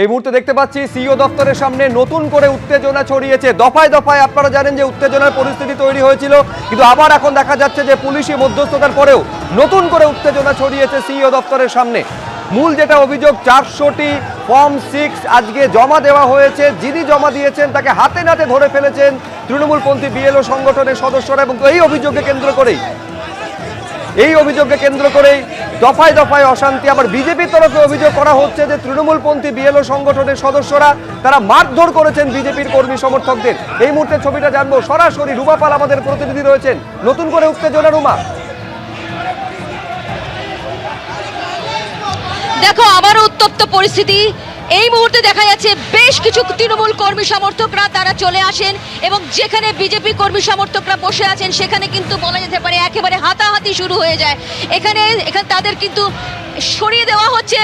এই মুহূর্তে দেখতে পাচ্ছি সিইও দপ্তরের সামনে নতুন করে উত্তেজনা ছড়িয়েছে। দফায় দফায় আপনারা জানেন যে উত্তেজনার পরিস্থিতি তৈরি হয়েছিল, কিন্তু আবার এখন দেখা যাচ্ছে যে পুলিশি মধ্যস্থতার পরেও নতুন করে উত্তেজনা ছড়িয়েছে সিইও দপ্তরের সামনে। মূল যেটা অভিযোগ, 400টি ফর্ম 6 আজকে জমা দেওয়া হয়েছে। যিনি জমা দিয়েছেন তাকে হাতে নাতে ধরে ফেলেছেন তৃণমূলপন্থী বিএলও সংগঠনের সদস্যরা, এবং এই অভিযোগকে কেন্দ্র করেই দফায় দফায় অশান্তি। আবার বিজেপির তরফে অভিযোগ করা হচ্ছে যে তৃণমূলপন্থী বিএলও সংগঠনের সদস্যরা তারা মারধর করেছেন বিজেপির কর্মী সমর্থকদের। এই মুহূর্তে ছবিটা জানবো সরাসরি, রুমা পাল আমাদের প্রতিনিধি রয়েছেন। নতুন করে উত্তেজনা, রুমা। দেখো আবারও উত্তপ্ত পরিস্থিতি। এই মুহূর্তে দেখা যাচ্ছে বেশ কিছু তৃণমূল কর্মী সমর্থকরা তারা চলে আসেন, এবং যেখানে বিজেপি কর্মী সমর্থকরা বসে আছেন সেখানে কিন্তু বলা যেতে পারে একেবারে হাতাহাতি শুরু হয়ে যায়। এখানে তাদের কিন্তু সরিয়ে দেওয়া হচ্ছে।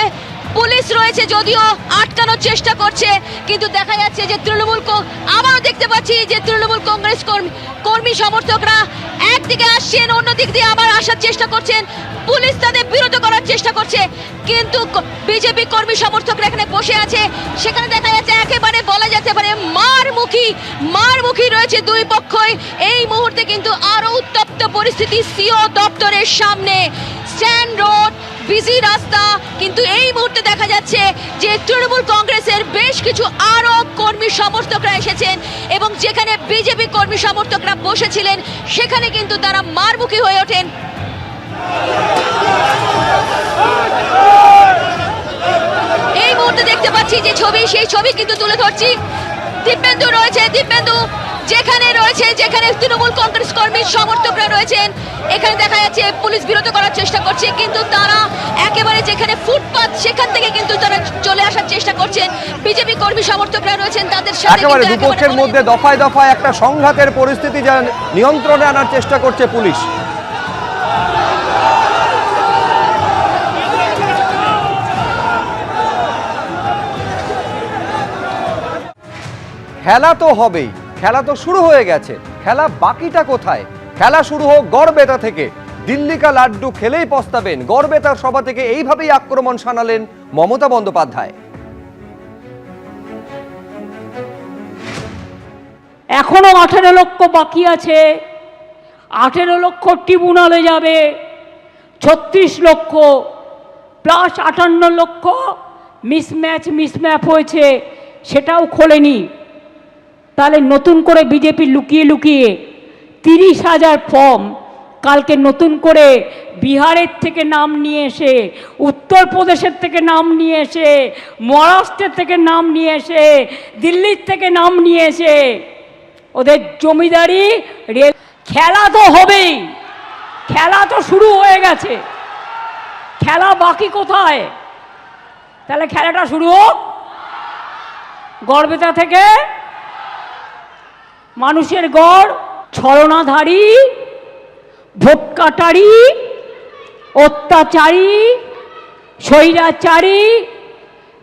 পুলিশ রয়েছে, যদিও আটকানোর চেষ্টা করছে, কিন্তু দেখা যাচ্ছে যে আবারও দেখতে পাচ্ছি যে তৃণমূল কংগ্রেস কর্মী সমর্থকরা একদিকে আসছেন, অন্যদিক দিয়ে আবার আসার চেষ্টা করছেন। পুলিশ তাদের বিরত করার চেষ্টা করছে, কিন্তু বিজেপি কর্মী সমর্থকরা এখানে বসে আছে। সেখানে দেখা যাচ্ছে একেবারে বলা যেতে পারে মারমুখী রয়েছে দুই পক্ষই। এই মুহূর্তে কিন্তু আরো উত্তপ্ত পরিস্থিতি সিইও দপ্তরের সামনে। স্ট্যান্ড রোড, বিজি রাস্তা, কিন্তু এই মুহূর্তে দেখা যাচ্ছে যে তৃণমূল কংগ্রেসের বেশ কিছু আরো কর্মী সমর্থকরা এসেছেন, এবং যেখানে বিজেপি কর্মী সমর্থকরা বসেছিলেন সেখানে কিন্তু তারা মারমুখী হয়ে ওঠেন। এই মুহূর্তে দেখতে পাচ্ছি যে সেই ছবি কিন্তু তুলে ধরছি। দীপেন্দু রয়েছে, যেখানে তৃণমূল কংগ্রেস কর্মী সমর্থকরা রয়েছেন, এখানে দেখা যাচ্ছে পুলিশ বিরত করার চেষ্টা করছে, কিন্তু তারা একেবারে যেখানে ফুটপাত সেখান থেকে কিন্তু তারা চলে আসার চেষ্টা করছেন। বিজেপি কর্মী সমর্থকরা রয়েছেন, তাদের সাথে একেবারে দুপক্ষের মধ্যে দফায় দফায় একটা সংঘাতের পরিস্থিতি যা নিয়ন্ত্রণে আনার চেষ্টা করছে পুলিশ। খেলা তো হবেই, খেলা তো শুরু হয়ে গেছে, খেলা বাকিটা কোথায়? খেলা শুরু হোক গড়বেতা থেকে। দিল্লি কা লাড্ডু খেলেই পস্তাবেন, গড়বেতার সভা থেকে এইভাবেই আক্রমণ শানালেন মমতা বন্দ্যোপাধ্যায়। এখনো 18 লক্ষ বাকি আছে। 18 লক্ষ ট্রিব্যুনালে যাবে, 36 লক্ষ প্লাস 58 লক্ষ মিসম্যাপ হয়েছে, সেটাও খোলেনি। তাহলে নতুন করে বিজেপি লুকিয়ে 30,000 ফর্ম কালকে নতুন করে বিহারের থেকে নাম নিয়ে এসে, উত্তরপ্রদেশের থেকে নাম নিয়ে এসে, মহারাষ্ট্রের থেকে নাম নিয়ে এসে, দিল্লির থেকে নাম নিয়ে এসে ওদের জমিদারি খেলা তো হবেই। খেলা তো শুরু হয়ে গেছে, খেলা বাকি কোথায়? তাহলে খেলাটা শুরু হোক গড়বেতা থেকে। মানুষের গড় ছলনাধারী, ভোটকাটারি, অত্যাচারী, স্বৈরাচারী,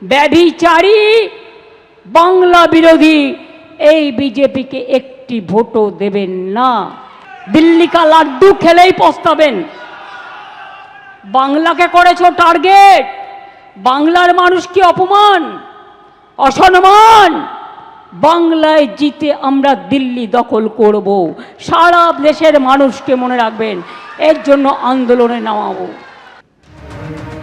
ব্যভিচারী, বাংলা বিরোধী এই বিজেপিকে একটি ভোটও দেবেন না। দিল্লি কা লাড্ডু খেলেই পস্তাবেন। বাংলাকে করেছো টার্গেট, বাংলার মানুষকে অপমান, অসম্মান। বাংলায় জিতে আমরা দিল্লি দখল করব। সারা দেশের মানুষকে মনে রাখবেন, এর জন্য আন্দোলনে নামাবো।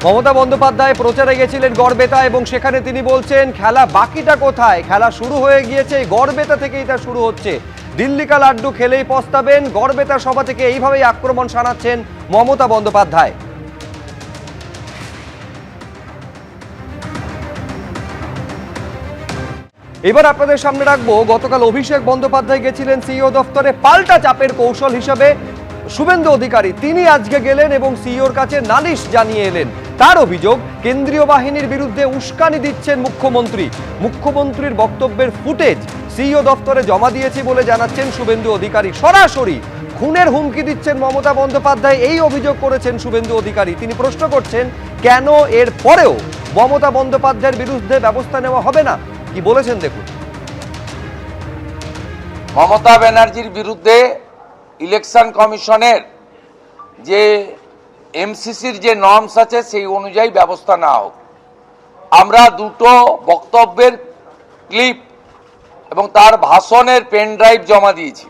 মমতা বন্দ্যোপাধ্যায় প্রচারে গেছিলেন গড়বেতা, এবং সেখানে তিনি বলছেন খেলা বাকিটা কোথায়? খেলা শুরু হয়ে গিয়েছে, গড়বেতা থেকেই তা শুরু হচ্ছে। দিল্লি কা লাড্ডু খেলেই পস্তাবেন, গড়বেতা সভা থেকে এইভাবেই আক্রমণ শানাচ্ছেন মমতা বন্দ্যোপাধ্যায়। এবার আপনাদের সামনে রাখবো, গতকাল অভিষেক বন্দ্যোপাধ্যায় গেছিলেন সিইও দপ্তরে পাল্টা চাপের কৌশল হিসেবে শুভেন্দু অধিকারী। তিনি আজকে গেলেন এবং সিইওর কাছে নালিশ জানিয়ে এলেন। তার অভিযোগ, কেন্দ্রীয় বাহিনীর বিরুদ্ধে উস্কানি দিচ্ছেন মুখ্যমন্ত্রী। মুখ্যমন্ত্রীর বক্তব্যের ফুটেজ সিইও দপ্তরে জমা দিয়েছি বলে জানাচ্ছেন শুভেন্দু অধিকারী। সরাসরি খুনের হুমকি দিচ্ছেন মমতা বন্দ্যোপাধ্যায়, এই অভিযোগ করেছেন শুভেন্দু অধিকারী। তিনি প্রশ্ন করছেন কেন এর পরেও মমতা বন্দ্যোপাধ্যায়ের বিরুদ্ধে ব্যবস্থা নেওয়া হবে না। কি বলেছেন দেখুন। মমতা ব্যানার্জির বিরুদ্ধে ইলেকশন কমিশনের যে এমসিসির যে নর্মস আছে সেই অনুযায়ী ব্যবস্থা নেওয়া হোক। আমরা দুটো বক্তব্যের ক্লিপ এবং তার ভাষণের পেন ড্রাইভ জমা দিয়েছি।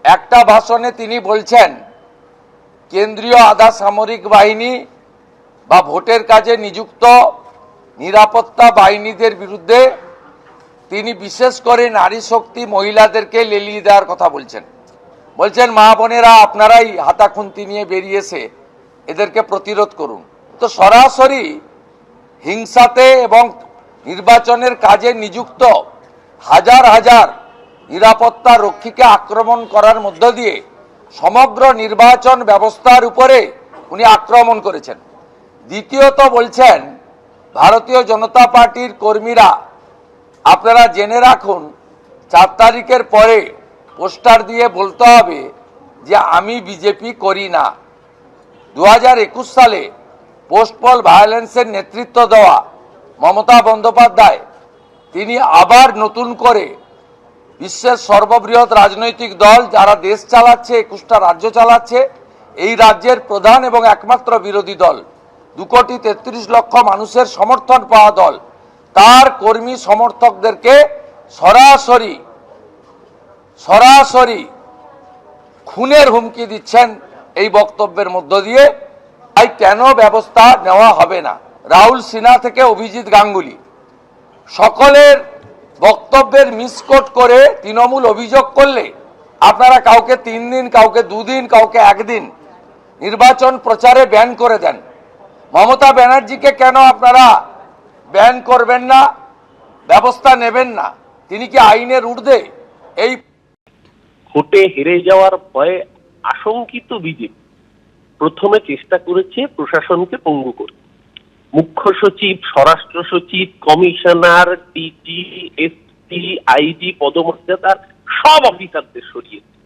একটা ভাষণে তিনি বলছেন কেন্দ্রীয় আধা সামরিক বাহিনী বা ভোটের কাজে নিযুক্ত নিরাপত্তা বাহিনীদের বিরুদ্ধে তিনি বিশেষ করে নারী শক্তি মহিলাদেরকে লেলিয়ে দেওয়ার কথা বলছেন। বলছেন মা বোনেরা আপনারাই হাতাখুন্তি নিয়ে বেরিয়েছে এদেরকে প্রতিরোধ করুন। তো সরাসরি হিংসাতে এবং নির্বাচনের কাজে নিযুক্ত হাজার হাজার নিরাপত্তা রক্ষীকে আক্রমণ করার মধ্য দিয়ে সমগ্র নির্বাচন ব্যবস্থার উপরে উনি আক্রমণ করেছেন। দ্বিতীয়ত বলছেন ভারতীয় জনতা পার্টির কর্মীরা আপনারা জেনে রাখুন 4 তারিখের পরে পোস্টার দিয়ে বলতে হবে যে আমি বিজেপি করি না। 2021 সালে পোস্ট পোল ভায়োলেন্সের নেতৃত্ব দেওয়া মমতা বন্দ্যোপাধ্যায় তিনি আবার নতুন করে বিশ্বের সর্ববৃহৎ রাজনৈতিক দল যারা দেশ চালাচ্ছে 21টা রাজ্য চালাচ্ছে এই রাজ্যের প্রধান এবং একমাত্র বিরোধী দল 2,33,00,000 মানুষের সমর্থন পাওয়া দল তার কর্মী সমর্থকদেরকে সরাসরি খুনের হুমকি দিচ্ছেন এই বক্তব্যের মধ্য দিয়ে। তাই কেন ব্যবস্থা নেওয়া হবে না? রাহুল সিনহা থেকে অভিজিৎ গাঙ্গুলি সকলের বক্তব্যের মিসকোট করে তৃণমূল অভিযোগ করলে আপনারা কাউকে 3 দিন, কাউকে 2 দিন, কাউকে 1 দিন নির্বাচন প্রচারে ব্যান করে দেন। মমতা ব্যানার্জিকে কেন আপনারা ব্যান করবেন না, ব্যবস্থা নেবেন না? তিনি কি আইনের ঊর্ধ্বে? এই ভোটে হেরে যাওয়ার ভয়ে আশঙ্কিত বিজেপি প্রথমে চেষ্টা করেছে প্রশাসনকে পঙ্গু করতে। মুখ্য সচিব, স্বরাষ্ট্র সচিব, কমিশনার, ডিজি, এসপি, আইজি পদমর্যাদার সব অফিসারদের সরিয়েছে,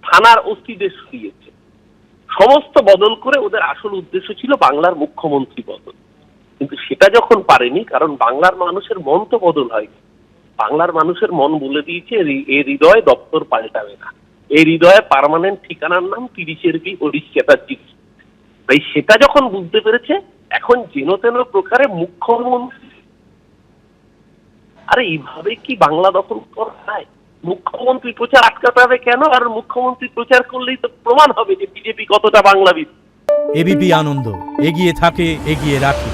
থানার ওসিদের সরিয়েছে, সমস্ত বদল করে ওদের আসল উদ্দেশ্য ছিল বাংলার মুখ্যমন্ত্রী বদল। কিন্তু সেটা যখন পারেনি, কারণ বাংলার মানুষের মন তো বদল হয়নি, বাংলার মানুষের মন বলে দিয়েছে এ হৃদয় দপ্তর পাল্টাবে না, এই হৃদয়ে পার্মানেন্ট ঠিকানার নাম 30-এর বি হরিশ চ্যাটার্জি। তাই সেটা যখন বুঝতে পেরেছে এখন যেন তেন প্রকারে মুখ্যমন্ত্রী, আরে এইভাবে কি বাংলা দখল করা যায়? মুখ্যমন্ত্রী প্রচার আটকাতে হবে কেন? আর মুখ্যমন্ত্রী প্রচার করলেই তো প্রমাণ হবে যে বিজেপি কতটা বাংলাবিদ। এবিপি আনন্দ, এগিয়ে থাকে, এগিয়ে রাখে।